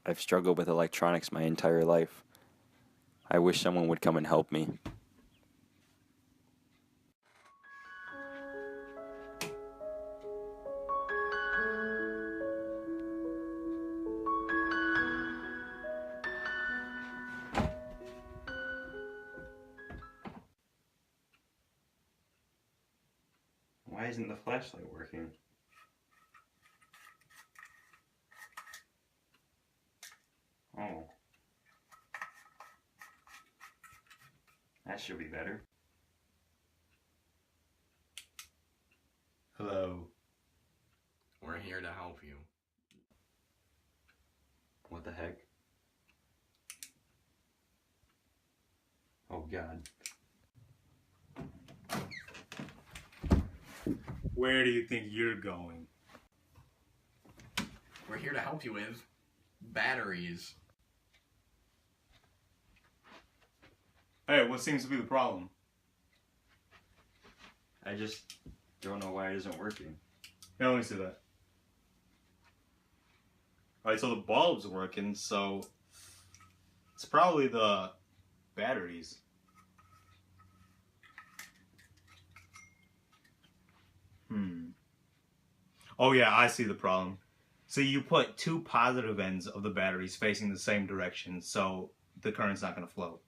I've struggled with electronics my entire life. I wish someone would come and help me. Why isn't the flashlight working? Oh. That should be better. Hello. We're here to help you. What the heck? Oh God. Where do you think you're going? We're here to help you with batteries. Hey, what seems to be the problem? I just don't know why it isn't working. Yeah, let me see that. Alright, so the bulb's working, so it's probably the batteries. Oh yeah, I see the problem. So you put two positive ends of the batteries facing the same direction, so the current's not going to flow.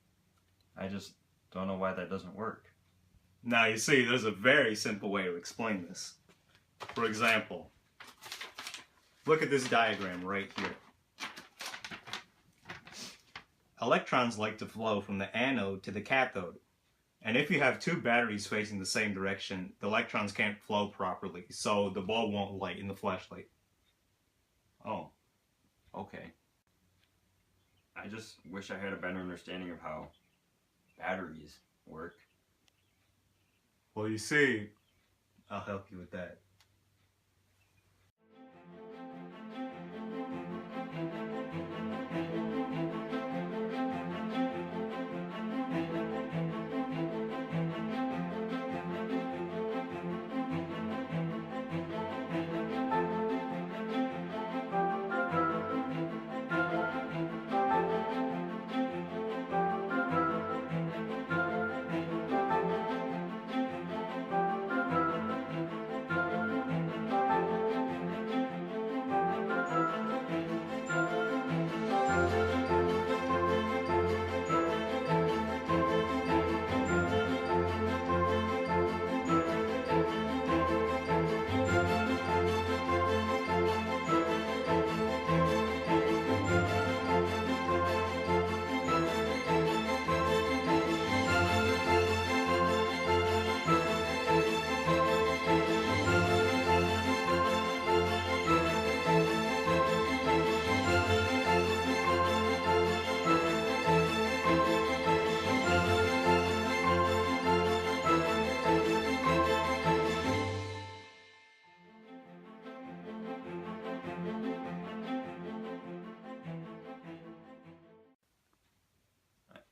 I just don't know why that doesn't work. Now you see, there's a very simple way to explain this. For example, look at this diagram right here. Electrons like to flow from the anode to the cathode. And if you have two batteries facing the same direction, the electrons can't flow properly, so the bulb won't light in the flashlight. Oh. Okay. I just wish I had a better understanding of how batteries work. Well, you see, I'll help you with that.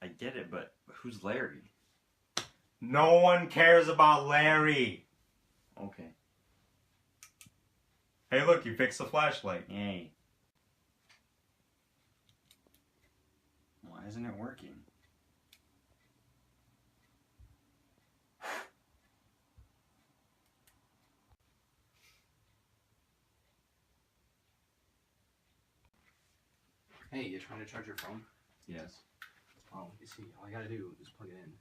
I get it, but who's Larry? No one cares about Larry! Okay. Hey look, you fixed the flashlight. Yay. Why isn't it working? Hey, you trying to charge your phone? Yes. Oh, you see, all I gotta do is plug it in.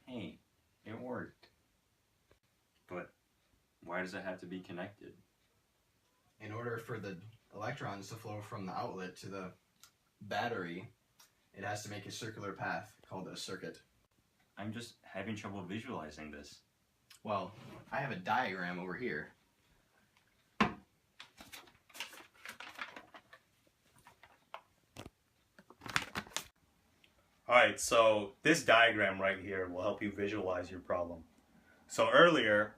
Hey, it worked. But why does it have to be connected? In order for the electrons to flow from the outlet to the battery, it has to make a circular path called a circuit. I'm just having trouble visualizing this. Well, I have a diagram over here. Alright, so this diagram right here will help you visualize your problem. So earlier,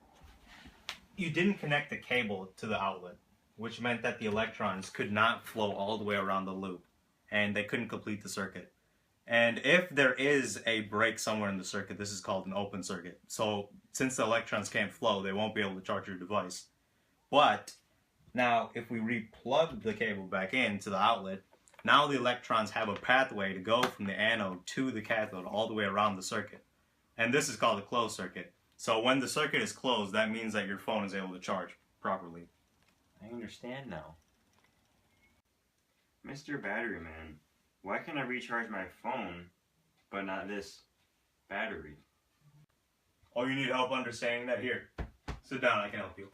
you didn't connect the cable to the outlet, which meant that the electrons could not flow all the way around the loop, and they couldn't complete the circuit. And if there is a break somewhere in the circuit, this is called an open circuit. So since the electrons can't flow, they won't be able to charge your device. But now if we replug the cable back into the outlet, now the electrons have a pathway to go from the anode to the cathode all the way around the circuit. And this is called a closed circuit. So when the circuit is closed, that means that your phone is able to charge properly. I understand now. Mr. Battery Man, why can I recharge my phone, but not this battery? Oh, you need help understanding that? Here, sit down, I can help you.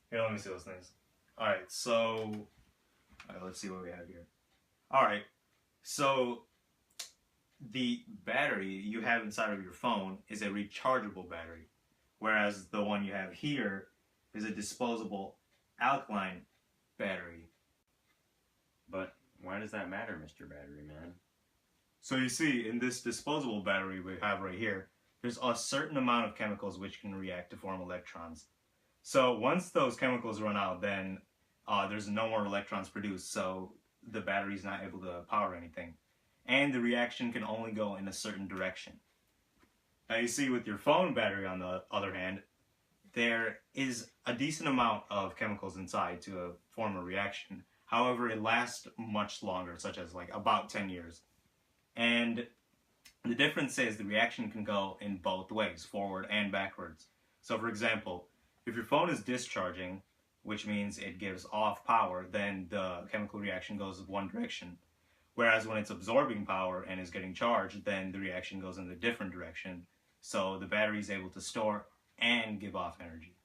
Here, let me see those things. Alright, so, let's see what we have here. Alright, so the battery you have inside of your phone is a rechargeable battery, whereas the one you have here is a disposable alkaline battery. But why does that matter, Mr. Battery Man? So you see, in this disposable battery we have right here, there's a certain amount of chemicals which can react to form electrons. So once those chemicals run out, then there's no more electrons produced, so the battery's not able to power anything. And the reaction can only go in a certain direction. Now you see, with your phone battery, on the other hand, there is a decent amount of chemicals inside to form a reaction. However, it lasts much longer, such as like about 10 years. And the difference is the reaction can go in both ways, forward and backwards. So for example, if your phone is discharging, which means it gives off power, then the chemical reaction goes one direction. Whereas when it's absorbing power and is getting charged, then the reaction goes in a different direction. So the battery is able to store and give off energy.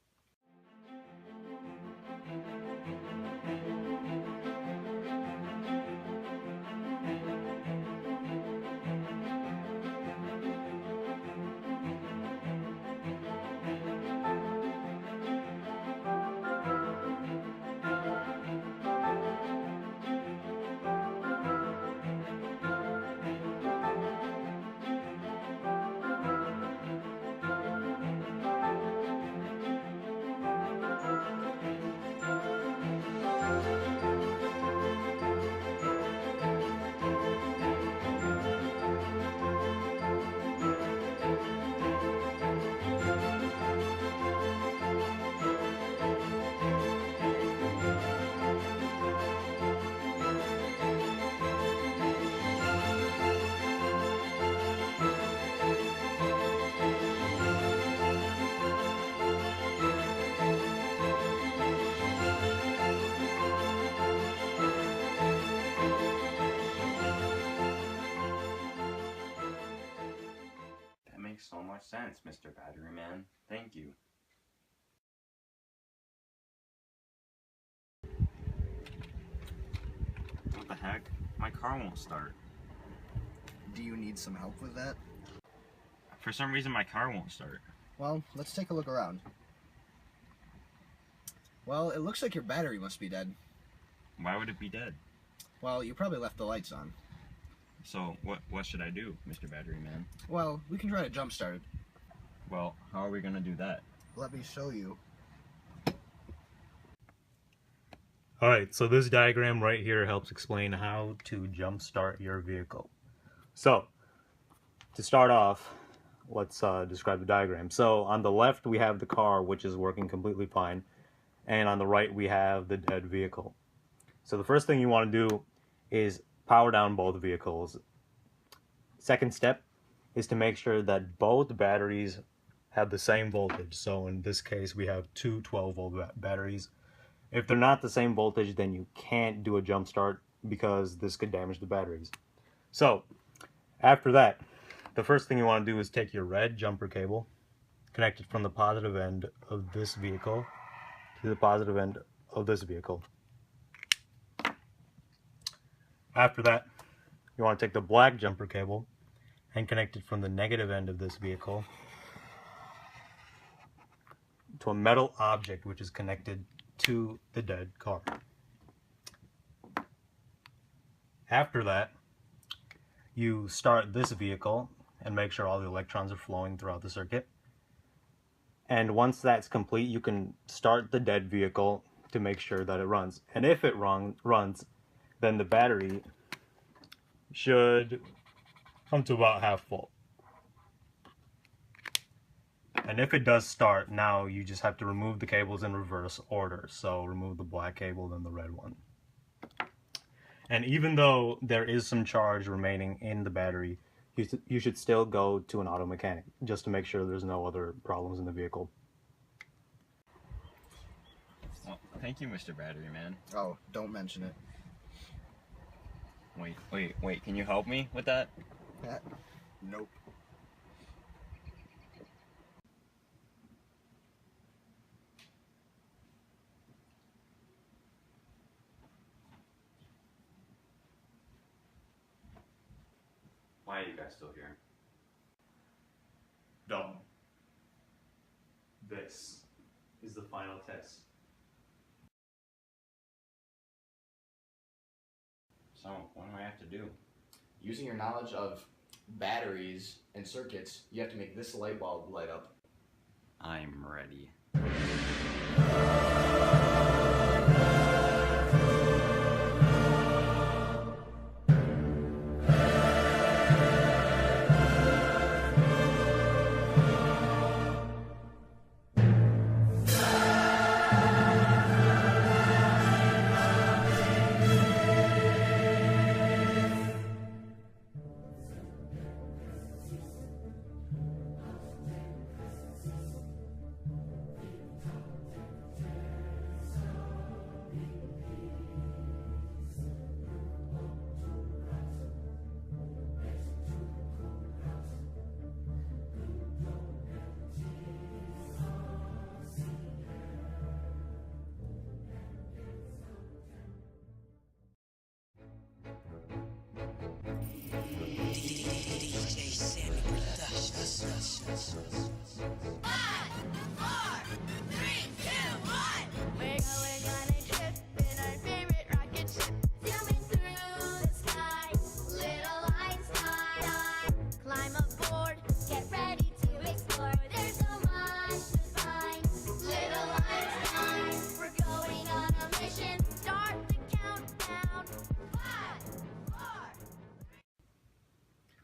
Makes so much sense, Mr. Battery Man. Thank you. What the heck? My car won't start. Do you need some help with that? For some reason, my car won't start. Well, let's take a look around. Well, it looks like your battery must be dead. Why would it be dead? Well, you probably left the lights on. So, what should I do, Mr. Battery Man? Well, we can try to jump start it. Well, how are we gonna do that? Let me show you. Alright, so this diagram right here helps explain how to jumpstart your vehicle. So, to start off, let's describe the diagram. So, on the left we have the car, which is working completely fine, and on the right we have the dead vehicle. So the first thing you want to do is power down both vehicles. Second step is to make sure that both batteries have the same voltage. So in this case we have two 12-volt batteries. If they're not the same voltage, then you can't do a jump start because this could damage the batteries. So after that, the first thing you want to do is take your red jumper cable, connect it from the positive end of this vehicle to the positive end of this vehicle. After that, you want to take the black jumper cable and connect it from the negative end of this vehicle to a metal object which is connected to the dead car. After that, you start this vehicle and make sure all the electrons are flowing throughout the circuit. And once that's complete, you can start the dead vehicle to make sure that it runs. And if it runs, then the battery should come to about half full. And if it does start, now you just have to remove the cables in reverse order. So remove the black cable, then the red one. And even though there is some charge remaining in the battery, you should still go to an auto mechanic just to make sure there's no other problems in the vehicle. Well, thank you, Mr. Battery Man. Oh, don't mention it. Wait, can you help me with that? Nope. Why are you guys still here? Done. This is the final test. So, what do I have to do? Using your knowledge of batteries and circuits, you have to make this light bulb light up. I'm ready.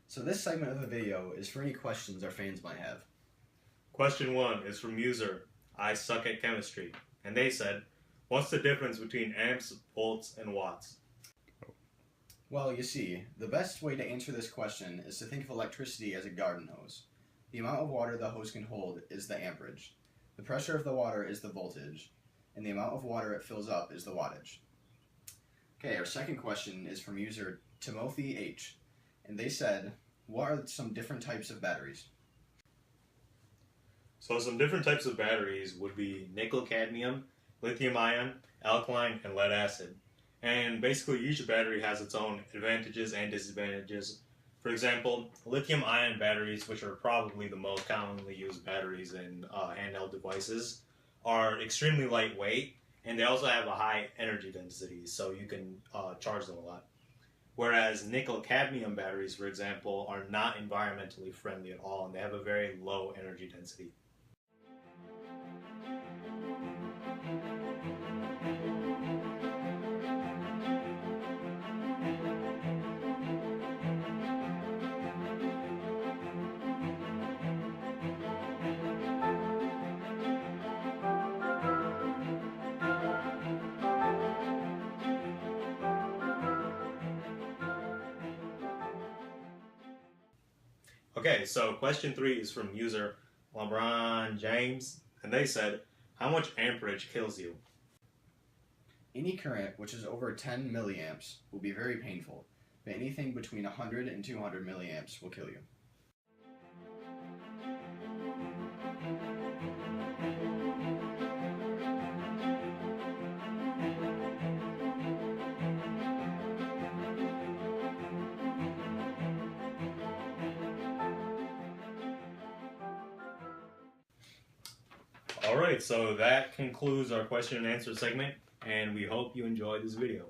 So this segment of the video is for any questions our fans might have. Question 1 is from user I suck at chemistry, and they said, what's the difference between amps, volts, and watts? Well, you see, the best way to answer this question is to think of electricity as a garden hose. The amount of water the hose can hold is the amperage. The pressure of the water is the voltage, and the amount of water it fills up is the wattage. Okay, our second question is from user Timothy H, and they said, what are some different types of batteries? So some different types of batteries would be nickel cadmium, lithium ion, alkaline, and lead acid. And basically each battery has its own advantages and disadvantages. For example, lithium ion batteries, which are probably the most commonly used batteries in handheld devices, are extremely lightweight, and they also have a high energy density, so you can charge them a lot. Whereas nickel cadmium batteries, for example, are not environmentally friendly at all, and they have a very low energy density. Okay, so question 3 is from user LeBron James, and they said, how much amperage kills you? Any current which is over 10 milliamps will be very painful, but anything between 100 and 200 milliamps will kill you. Alright, so that concludes our question and answer segment, and we hope you enjoyed this video.